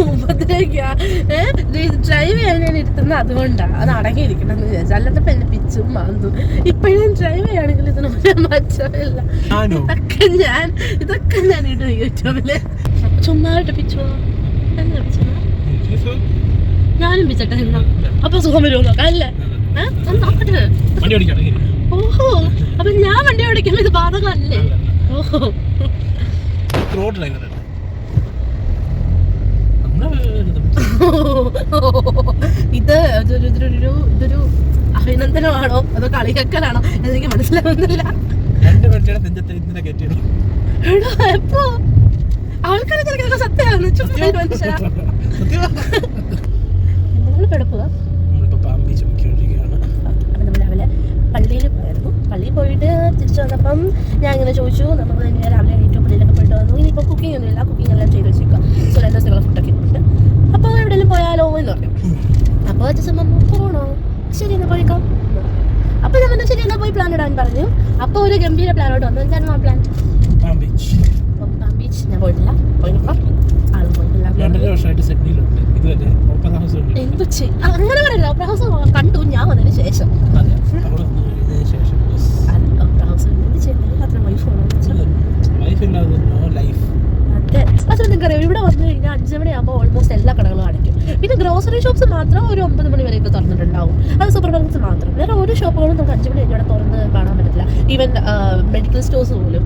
ഉപദ്രവിക്കുക. Drive ചെയ്യാൻ ഞാൻ ഇരുത്തുന്നത് അതുകൊണ്ടാണ്, അത് അടങ്ങിയിരിക്കണം എന്ന് വിചാരിച്ചു. അല്ലാത്തപ്പോൾ എന്നെ പിച്ചും മാന്തും. ഇപ്പോഴും ഡ്രൈവ് ചെയ്യുകയാണെങ്കിൽ ഇതിന് ഒരു മാറ്റമില്ല. ഇതൊക്കെ ഞാൻ ഇടും യൂട്യൂബില്. ചുമ്മായിട്ട് പിച്ചോ എന്നെ പിച്ചോ, ഞാനും പിച്ചട്ടെ. എന്താ അപ്പൊ സുഖം വരുമല്ലോ അല്ലേ? ഓഹോ, അപ്പൊ ഞാൻ വണ്ടി ഓടിക്കുമ്പോ ഇത് ബാധകമല്ലേ? ഓഹോ, ഇതൊരു അഭിനന്ദനമാണോ അതോ കളിക്കലാണോ എനിക്ക് മനസ്സിലാവുന്നില്ല. എപ്പോ ആൾക്കാരെ ചിലക്കൊക്കെ സത്യമാണ്. പെടപ്പുക നമ്മൾ രാവിലെ പള്ളിയിൽ പോയായിരുന്നു. പള്ളിയിൽ പോയിട്ട് തിരിച്ചു വന്നപ്പം ഞാൻ ഇങ്ങനെ ചോദിച്ചു, നമ്മൾ രാവിലെ എണീറ്റ് പള്ളിയിലൊക്കെ പോയിട്ട് വന്നു. ഇനിയിപ്പോൾ കുക്കിംഗ് ഒന്നുമില്ല, കുക്കിംഗ് എല്ലാം ചെയ്ത് വെച്ചേക്കുക. സോ 2 ദിവസങ്ങൾ ഫുഡൊക്കെ ഇട്ടുണ്ട്. അപ്പോൾ എവിടെയെങ്കിലും പോയാലോ എന്ന് പറഞ്ഞു. അപ്പോൾ പോകണോ? ശരി എന്നാൽ പോയിക്കാം. അപ്പോൾ ഞാൻ ശരി എന്നാൽ പോയി പ്ലാൻ ഇടാൻ പറഞ്ഞു. അപ്പോൾ ഒരു ഗംഭീര പ്ലാനോട്ട് വന്നു. എന്തായിരുന്നു ആ പ്ലാൻ? Palm beach. ഞാൻ പോയിട്ടില്ല, പോയിപ്പോ ആളും പോയിട്ടില്ല. എന്തു ചെയ്യും അങ്ങനെ പറയില്ല. ഓപ്പറ ഹൗസ് കണ്ടു ഞാൻ വന്നതിന് ശേഷം. ഓപ്പറ ഹൗസ് അത്ര അതെ. അത് നിങ്ങൾക്കറിയാം, ഇവിടെ വന്നു കഴിഞ്ഞാൽ 5 മണിയാകുമ്പോൾ ഓൾമോസ്റ്റ് എല്ലാ കടകളും അടയ്ക്കും. പിന്നെ ഗ്രോസറി ഷോപ്സ് മാത്രം ഒരു 9 മണി വരെയൊക്കെ തുറന്നിട്ടുണ്ടാവും. അത് സൂപ്പർ മാർക്കറ്റ്സ് മാത്രം. വേറെ ഒരു ഷോപ്പുകളും നമുക്ക് 5 മണി കഴിഞ്ഞാൽ തുറന്ന് കാണാൻ പറ്റത്തില്ല. ഈവൻ മെഡിക്കൽ സ്റ്റോഴ്സ് പോലും.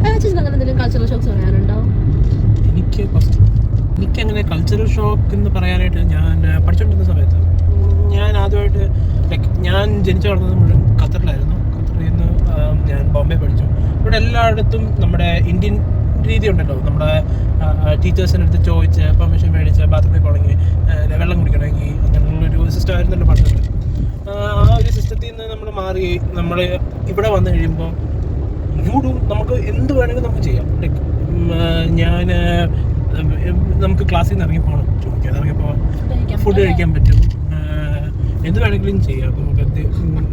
ചേച്ചി അങ്ങനെ എന്തെങ്കിലും കൾച്ചറൽ ഷോപ്സ് പറയാനുണ്ടോ? എനിക്കങ്ങനെ കൾച്ചറൽ ഷോക്ക് എന്ന് പറയാനായിട്ട്, ഞാൻ പഠിച്ചുകൊണ്ടിരുന്ന സമയത്ത് ഞാൻ ആദ്യമായിട്ട് ഞാൻ ജനിച്ചു വളർന്നത് മുഴുവൻ ഖത്തറിലായിരുന്നു. ഖത്തറിൽ നിന്ന് ഞാൻ ബോംബെ പഠിച്ചു. ഇവിടെ എല്ലായിടത്തും നമ്മുടെ ഇന്ത്യൻ രീതി ഉണ്ടല്ലോ, നമ്മുടെ ടീച്ചേഴ്സിൻ്റെ അടുത്ത് ചോദിച്ച് പെർമിഷൻ മേടിച്ച് ബാത്റൂമിൽ പോകണമെങ്കിൽ, വെള്ളം കുടിക്കണമെങ്കിൽ, അങ്ങനെയുള്ളൊരു സിസ്റ്റം ആയിരുന്നല്ലോ പണ്ടത്തെ. ആ ഒരു സിസ്റ്റത്തിൽ നിന്ന് നമ്മൾ മാറി നമ്മൾ ഇവിടെ വന്നു കഴിയുമ്പോൾ നമുക്ക് എന്ത് വേണമെങ്കിലും നമുക്ക് ചെയ്യാം. ലൈക്ക് ഞാൻ നമുക്ക് ക്ലാസ്സിൽ നിന്ന് ഇറങ്ങി പോകണം, ചോദിക്കാൻ ഇറങ്ങിപ്പോൾ ഫുഡ് കഴിക്കാൻ പറ്റും, എന്ത് വേണമെങ്കിലും ചെയ്യാം. നമുക്ക്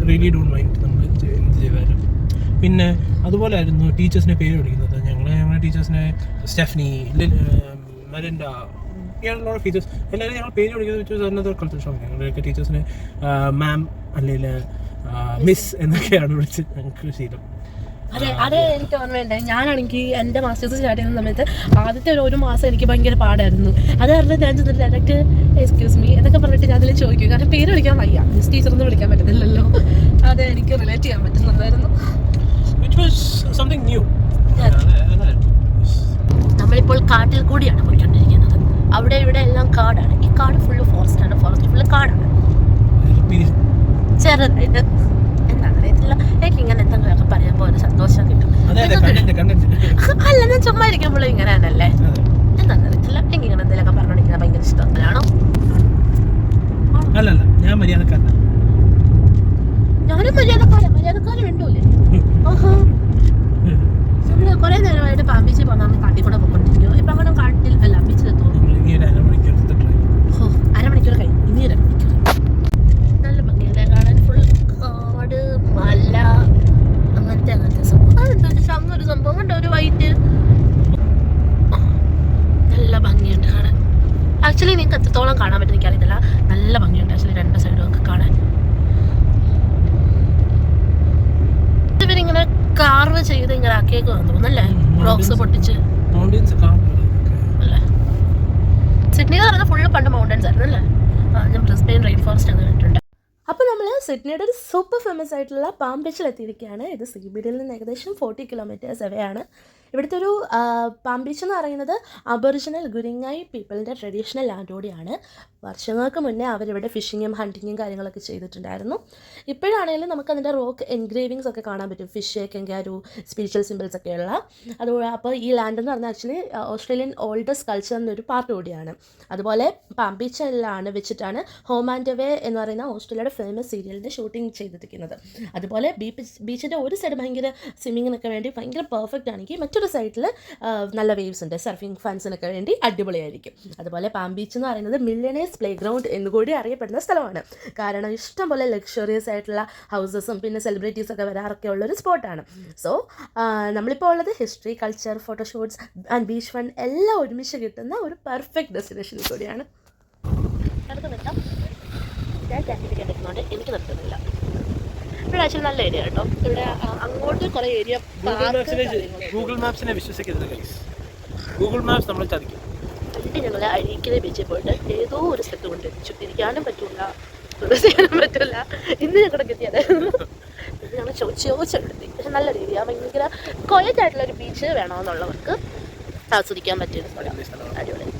റിയലി ഡോണ്ട് മൈൻഡ് നമ്മൾ എന്ത് ചെയ്താലും. പിന്നെ അതുപോലെ ആയിരുന്നു ടീച്ചേഴ്സിനെ പേര് വിളിക്കുന്നത്. ഞങ്ങളുടെ ടീച്ചേഴ്സിനെ സ്റ്റെഫ്നി, മെലിൻഡ, ഇങ്ങനെയുള്ള ടീച്ചേഴ്സ് എല്ലാവരും ഞങ്ങൾ പേര് വിളിക്കുന്നത് വെച്ചാൽ അന്നത്തെ കൾച്ചർ ഷോക്ക്. ഞങ്ങളുടെയൊക്കെ ടീച്ചേഴ്സിനെ മാം അല്ലെങ്കിൽ മിസ് എന്നൊക്കെയാണ് വിളിച്ച് ഞങ്ങൾക്ക് ശീലം. അതെ എനിക്ക് ഓർമ്മയുണ്ട്. ഞാനാണെങ്കിൽ എൻ്റെ മാസ്റ്റേഴ്സ് സ്റ്റാർട്ട് ചെയ്യുന്ന സമയത്ത് ആദ്യത്തെ ഒരു മാസം എനിക്ക് ഭയങ്കര പാടായിരുന്നു. അത് കാരണം ഞാൻ ചെന്നിട്ട് ഡയറക്റ്റ് എക്സ്ക്യൂസ് മീ എന്നൊക്കെ പറഞ്ഞിട്ട് ഞാൻ അതിൽ ചോദിക്കും. കാരണം പേര് വിളിക്കാൻ വയ്യ, മിസ് ടീച്ചറൊന്നും വിളിക്കാൻ പറ്റത്തില്ലല്ലോ. അതെ, എനിക്ക് റിലേറ്റ് ചെയ്യാൻ പറ്റുന്നുണ്ടായിരുന്നു. നമ്മളിപ്പോൾ കാട്ടിൽ കൂടിയാണ് പോയിക്കൊണ്ടിരിക്കുന്നത്. അവിടെ ഇവിടെ എല്ലാം കാടാണ്. ഈ കാട് ഫുള്ള് ഫോറസ്റ്റാണ്. ഫോറസ്റ്റ് ഫുള്ള് കാടാണ്. ചെറുതായിട്ട് എന്താണെന്ന് അറിയത്തില്ല. എനിക്ക് ഇങ്ങനെ എന്തെങ്കിലുമൊക്കെ പറയുമ്പോൾ ഒരു സന്തോഷം കിട്ടും. അല്ല, ഞാൻ ചുമ്മാ ഇരിക്കുമ്പോഴും ഇങ്ങനെയാണല്ലേ, എന്താണെന്ന് അറിയത്തില്ല. എനിക്ക് ഇങ്ങനെ എന്തെങ്കിലുമൊക്കെ പറഞ്ഞോണ്ടിരിക്കുന്നത് ഭയങ്കര ഇഷ്ടമാണോ? ഞാനും മര്യാദക്കാരൻ വേണ്ടൂല്ലേ? ഓഹോ, നമ്മള് കുറെ നേരമായിട്ട് പാമ്പിച്ച് പോകാൻ കാട്ടിൽ കൂടെ പോയിക്കൊണ്ടിരിക്കും. ഇപ്പൊ അങ്ങനെ കാട്ടിൽ അല്ല ബീച്ചിലെത്തും. അരമണിക്കൂർ കഴിഞ്ഞു, ഇനി 1 മണിക്കൂർ. നല്ല ഭംഗിയല്ലേ കാണാൻ? ഫുൾ കാട്, മല, അങ്ങനത്തെ സംഭവം. അങ്ങനൊരു സംഭവം കണ്ടോ, ഒരു വൈറ്റ്. നല്ല ഭംഗിയുണ്ട് കാണാൻ. ആക്ച്വലി നിങ്ങൾക്ക് എത്രത്തോളം കാണാൻ പറ്റും എനിക്കറിയത്തില്ല. നല്ല ഭംഗിയുണ്ട് ആക്ച്വലി 2 സൈഡും ഒക്കെ കാണാൻ. ഇവരിങ്ങനെ കാർവ് ചെയ്ത് ഇങ്ങനെ ആക്കിയേക്ക് തോന്നുന്നല്ലേ, റോക്സ് പൊട്ടിച്ച്. സിഡ്നിയിൽ പറഞ്ഞാൽ ഫുള്ള് പണ്ട് മൗണ്ടൻസ് ആയിരുന്നു അല്ലേ? ഞാൻ ബ്രിസ്ബെയിൻ റെയിൻ ഫോറസ്റ്റ് എന്ന് കണ്ടിട്ടുണ്ട്. അപ്പോൾ നമ്മൾ സിഡ്നിയുടെ ഒരു സൂപ്പർ ഫേമസ് ആയിട്ടുള്ള പാം ബീച്ചിൽ എത്തിയിരിക്കുകയാണ്. ഇത് CBDയിൽ നിന്ന് ഏകദേശം 40 കിലോമീറ്റേഴ്സ് അവയാണ്. ഇവിടുത്തെ ഒരു പാം ബീച്ച് എന്ന് പറയുന്നത് അബോറിജിനൽ ഗുരിങ്ങായി പീപ്പിളിൻ്റെ ട്രഡീഷണൽ ലാൻഡ് കൂടിയാണ്. വർഷങ്ങൾക്ക് മുന്നേ അവരിവിടെ ഫിഷിങ്ങും ഹണ്ടിങ്ങും കാര്യങ്ങളൊക്കെ ചെയ്തിട്ടുണ്ടായിരുന്നു. ഇപ്പോഴാണെങ്കിലും നമുക്ക് അതിൻ്റെ റോക്ക് എൻഗ്രേവിങ്സ് ഒക്കെ കാണാൻ പറ്റും. ഫിഷ്, കെങ്കാരു, സ്പിരിച്വൽ സിമ്പിൾസ് ഒക്കെയുള്ള. അതുപോലെ അപ്പോൾ ഈ ലാൻഡ് എന്ന് പറഞ്ഞാൽ ആക്ച്വലി ഓസ്ട്രേലിയൻ ഓൾഡസ്റ്റ് കൾച്ചർ എന്നൊരു പാർട്ട് കൂടിയാണ്. അതുപോലെ പാം ബീച്ചിലാണ് വെച്ചിട്ടാണ് ഹോം ആൻഡ് അവേ എന്ന് പറയുന്ന ഓസ്ട്രേലിയയുടെ ഫേമസ് സീരിയലിൻ്റെ ഷൂട്ടിംഗ് ചെയ്തിരിക്കുന്നത്. അതുപോലെ ബീച്ചിൻ്റെ ഒരു സൈഡ് ഭയങ്കര സ്വിമ്മിങ്ങിനൊക്കെ വേണ്ടി ഭയങ്കര പെർഫെക്റ്റ് ആണെങ്കിൽ മറ്റൊരു സൈഡിൽ നല്ല വേവ്സ് ഉണ്ട്. സർഫിംഗ് ഫാൻസിനൊക്കെ വേണ്ടി അടിപൊളിയായിരിക്കും. അതുപോലെ പാം ബീച്ച് എന്ന് പറയുന്നത് മില്യണേഴ്സ് ബില്യണേഴ്സ് പ്ലേ ഗ്രൗണ്ട് എന്നുകൂടി അറിയപ്പെടുന്ന സ്ഥലമാണ്. കാരണം ഇഷ്ടംപോലെ ലക്ഷറിയസ് ആയിട്ടുള്ള ഹൗസസും പിന്നെ സെലിബ്രിറ്റീസൊക്കെ വരാറൊക്കെ ഉള്ളൊരു സ്പോട്ടാണ്. സോ നമ്മളിപ്പോൾ ഉള്ളത് history, culture, photoshoots and beach fun എല്ലാം ഒരുമിച്ച് കിട്ടുന്ന ഒരു പെർഫെക്റ്റ് ഡെസ്റ്റിനേഷനിൽ കൂടിയാണ്. ഞാൻ ടാക്സി എടുക്കുന്നതുകൊണ്ട് എനിക്ക് നിർത്തുന്നില്ല. ഇവിടെ ആക്ച്വലി നല്ല ഏരിയ കേട്ടോ. ഇവിടെ അങ്ങോട്ട് കുറേ ഏരിയ ഗൂഗിൾ മാപ്സിനെ വിശ്വസിക്കരുത് ഗൈസ്. ഗൂഗിൾ മാപ്സ് നമ്മളെ ചതിക്കും. എന്നിട്ട് ഞങ്ങൾ അഴീക്കലെ ബീച്ചിൽ പോയിട്ട് ഏതോ ഒരു സ്ഥലത്ത് കൊണ്ട് എത്തിച്ചു. ഇരിക്കാനും പറ്റില്ല, ചെയ്യാനും പറ്റില്ല. ഇന്ന് ഞങ്ങളുടെ എത്തിയതായിരുന്നു. പിന്നെ ഞങ്ങൾ ചോദിച്ചെടുത്തി. പക്ഷെ നല്ല ഏരിയ, ഭയങ്കര ക്വയറ്റായിട്ടുള്ളൊരു ബീച്ച് വേണമെന്നുള്ളവർക്ക് ആസ്വദിക്കാൻ പറ്റിയൊരു സ്ഥലം. അടിപൊളി.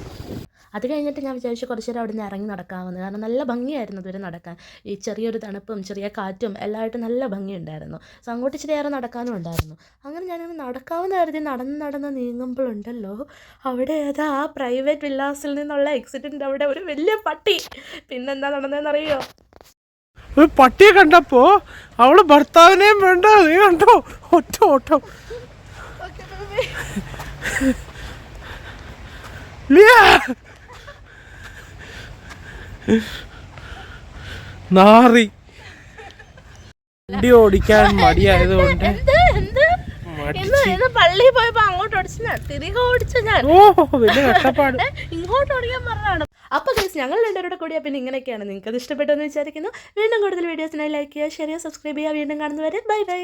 അത് കഴിഞ്ഞിട്ട് ഞാൻ വിചാരിച്ചു കുറച്ച് നേരം അവിടെ നിന്ന് ഇറങ്ങി നടക്കാമെന്ന്. കാരണം നല്ല ഭംഗിയായിരുന്നു ഇതുവരെ നടക്കാൻ. ഈ ചെറിയൊരു തണുപ്പും ചെറിയ കാറ്റും എല്ലാമായിട്ട് നല്ല ഭംഗിയുണ്ടായിരുന്നു. സോ അങ്ങോട്ട് ഇച്ചിരി ഏറെ നടക്കാനും ഉണ്ടായിരുന്നു. അങ്ങനെ ഞാനങ്ങനെ നടക്കാമെന്ന് കരുതി നടന്ന് നീങ്ങുമ്പോഴുണ്ടല്ലോ, അവിടെ ഏതാ ആ പ്രൈവറ്റ് വില്ലാസിൽ നിന്നുള്ള എക്സിറ്റിൻ്റെ അവിടെ ഒരു വലിയ പട്ടി. പിന്നെന്താ നടന്നതെന്നറിയോ? ഒരു പട്ടിയെ കണ്ടപ്പോ അവള് ഭർത്താവിനെയും വേണ്ട, നീ കണ്ടോ, ഒറ്റ ഓട്ടം. നാറി വണ്ടി ഓടിക്കാൻ മടിയായതുകൊണ്ട് പള്ളിയിൽ പോയപ്പോ അങ്ങോട്ട് ഓടിച്ച തിരികെ ഓടിച്ച ഞാൻ ഇങ്ങോട്ട് ഓടിക്കാൻ പറഞ്ഞാണ്. അപ്പൊ ഗൈസ് ഞങ്ങൾ രണ്ടുപേരുടെ കൂടിയാ പിന്നെ ഇങ്ങനെയൊക്കെയാണ്. നിങ്ങൾക്ക് അത് ഇഷ്ടപ്പെട്ടെന്ന് വിചാരിക്കുന്നു. വീണ്ടും കൂടുതൽ വീഡിയോസിനായി ലൈക്ക് ചെയ്യുക, ഷെയർ ചെയ്യുക, സബ്സ്ക്രൈബ് ചെയ്യുക. വീണ്ടും കാണുന്നവരെ ബൈ ബൈ.